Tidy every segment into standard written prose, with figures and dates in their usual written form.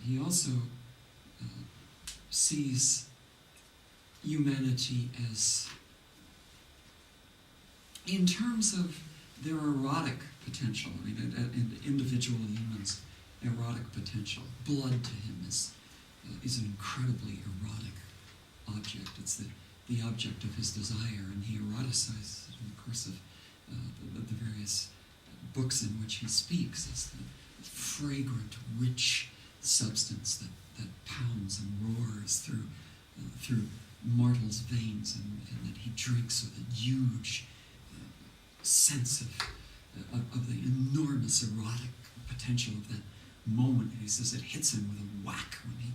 he also sees humanity as, in terms of their erotic potential, I mean, individual humans' erotic potential. Blood to him is an incredibly erotic object. It's the object of his desire, and he eroticizes it in the course of the various books in which he speaks. It's the fragrant, rich substance that pounds and roars through mortals' veins, and that he drinks with a huge sense of the enormous erotic potential of that moment. And he says it hits him with a whack when he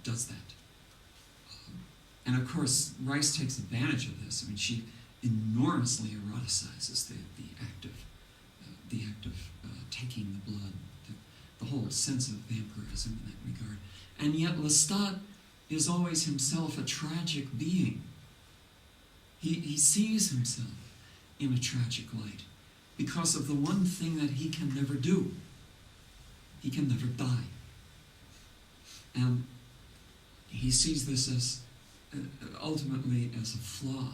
does that. And of course, Rice takes advantage of this. I mean, she enormously eroticizes the act of taking the blood, the whole sense of vampirism in that regard. And yet Lestat is always himself a tragic being. He sees himself in a tragic light because of the one thing that he can never do. He can never die. And he sees this as ultimately as a flaw.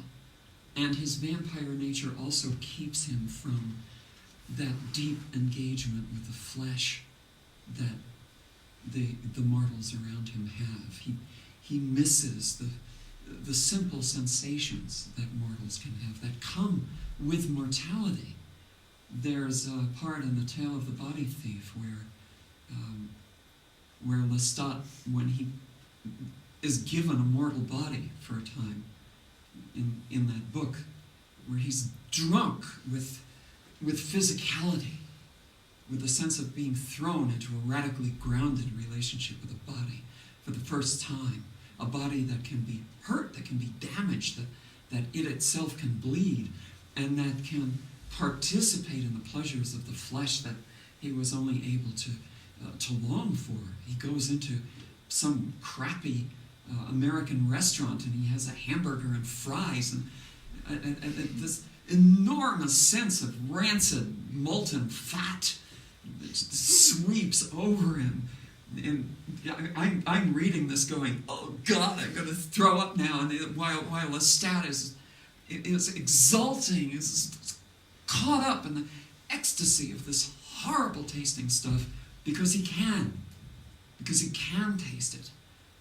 And his vampire nature also keeps him from that deep engagement with the flesh that the mortals around him have. He misses the simple sensations that mortals can have that come with mortality. There's a part in The Tale of the Body Thief where Lestat, when he is given a mortal body for a time in that book, where he's drunk with physicality, with a sense of being thrown into a radically grounded relationship with a body for the first time, a body that can be hurt, that can be damaged, that it itself can bleed, and that can participate in the pleasures of the flesh that he was only able to long for. He goes into some crappy American restaurant and he has a hamburger and fries and this enormous sense of rancid, molten fat that sweeps over him. And I'm reading this going, oh God, I'm going to throw up now. And while Lestat is exulting, is caught up in the ecstasy of this horrible tasting stuff because he can taste it,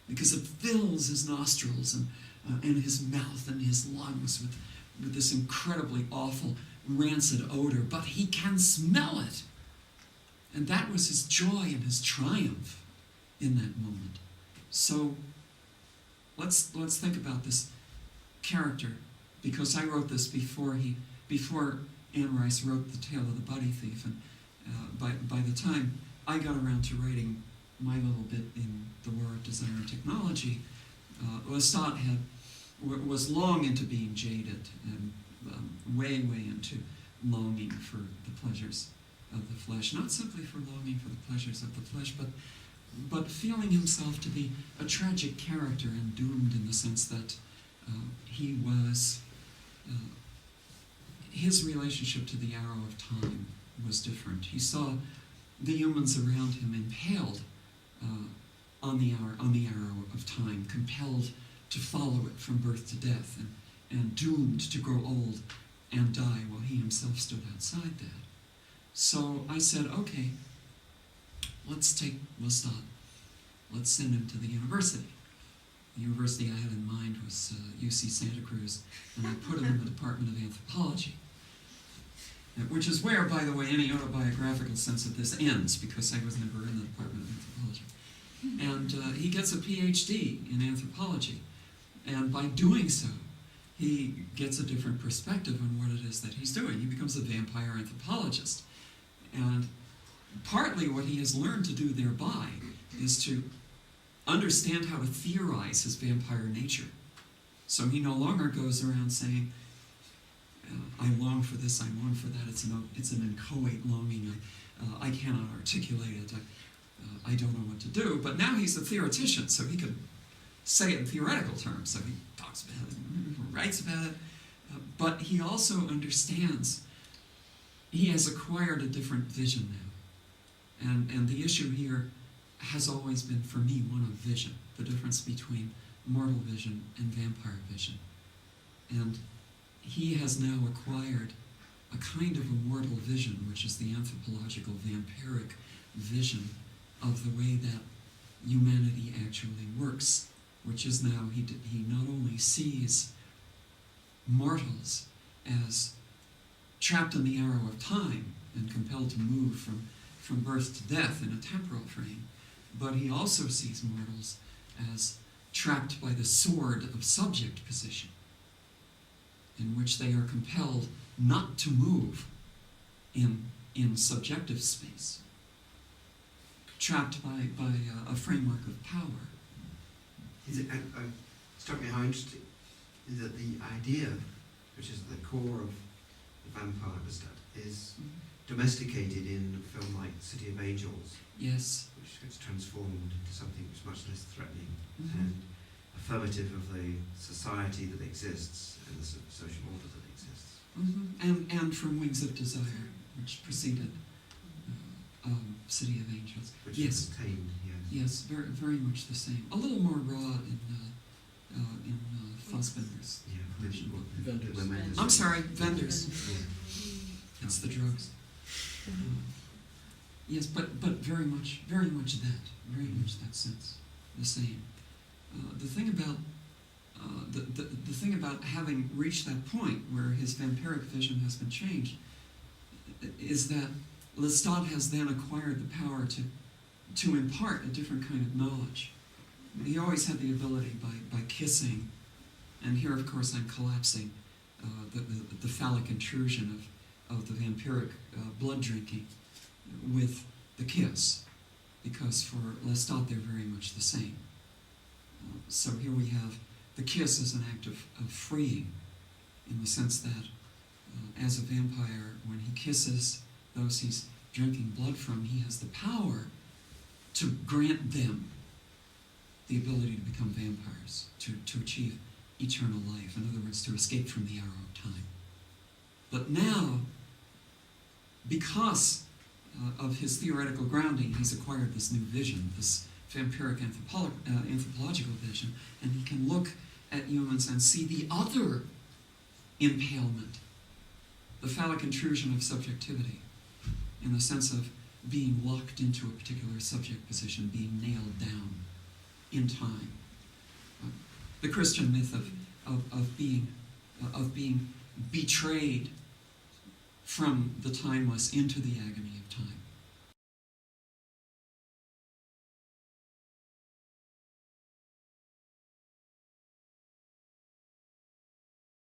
because it fills his nostrils and his mouth and his lungs with this incredibly awful rancid odor, but he can smell it. And that was his joy and his triumph in that moment. So let's think about this character, because I wrote this before Anne Rice wrote The Tale of the Body Thief, and by the time I got around to writing my little bit in The War of Desire and Technology, Lestat was long into being jaded and way into longing for the pleasures of the flesh, not simply for longing for the pleasures of the flesh, but feeling himself to be a tragic character and doomed in the sense that he was, his relationship to the arrow of time was different. He saw the humans around him impaled on the arrow of time, compelled to follow it from birth to death, and doomed to grow old and die while he himself stood outside that. So I said, okay, let's take Lestat. Let's send him to the university. The university I had in mind was UC Santa Cruz, and I put him in the Department of Anthropology, which is where, by the way, any autobiographical sense of this ends, because I was never in the Department of Anthropology. And he gets a Ph.D. in anthropology, and by doing so, he gets a different perspective on what it is that he's doing. He becomes a vampire anthropologist. And partly what he has learned to do thereby is to understand how to theorize his vampire nature. So he no longer goes around saying, I long for this, I long for that. It's an inchoate longing. I cannot articulate it. I don't know what to do. But now he's a theoretician, so he can say it in theoretical terms. So he talks about it, writes about it. But he also understands he has acquired a different vision now. And the issue here has always been, for me, one of vision, the difference between mortal vision and vampire vision. And he has now acquired a kind of immortal vision, which is the anthropological vampiric vision of the way that humanity actually works, which is now he not only sees mortals as trapped in the arrow of time and compelled to move from birth to death in a temporal frame, but he also sees mortals as trapped by the sword of subject position, in which they are compelled not to move in subjective space, trapped by a framework of power. Struck me how interesting is that the idea, which is at the core of the vampire is domesticated in a film like City of Angels. Yes. Which gets transformed into something which is much less threatening Mm-hmm. and affirmative of the society that exists and the social order that exists. Mm-hmm. And from Wings of Desire, which preceded City of Angels. Which yes. is contained, yes. Yes, very, very much the same. A little more raw in Fassbinder's version. Vendors. I'm sorry, Vendors. Yeah. It's the drugs. Yes, but very much that, very much that sense, the same. The thing about the thing about having reached that point where his vampiric vision has been changed is that Lestat has then acquired the power to impart a different kind of knowledge. He always had the ability by kissing, and here of course I'm collapsing the phallic intrusion of the vampiric blood drinking with the kiss, because for Lestat they're very much the same. So here we have the kiss as an act of freeing, in the sense that as a vampire, when he kisses those he's drinking blood from, he has the power to grant them the ability to become vampires, to achieve eternal life. In other words, to escape from the arrow of time. But now, because of his theoretical grounding, he's acquired this new vision, this vampiric anthropological vision, and he can look at humans and see the other impalement, the phallic intrusion of subjectivity, in the sense of being locked into a particular subject position, being nailed down in time. The Christian myth of being betrayed from the timeless into the agony of time.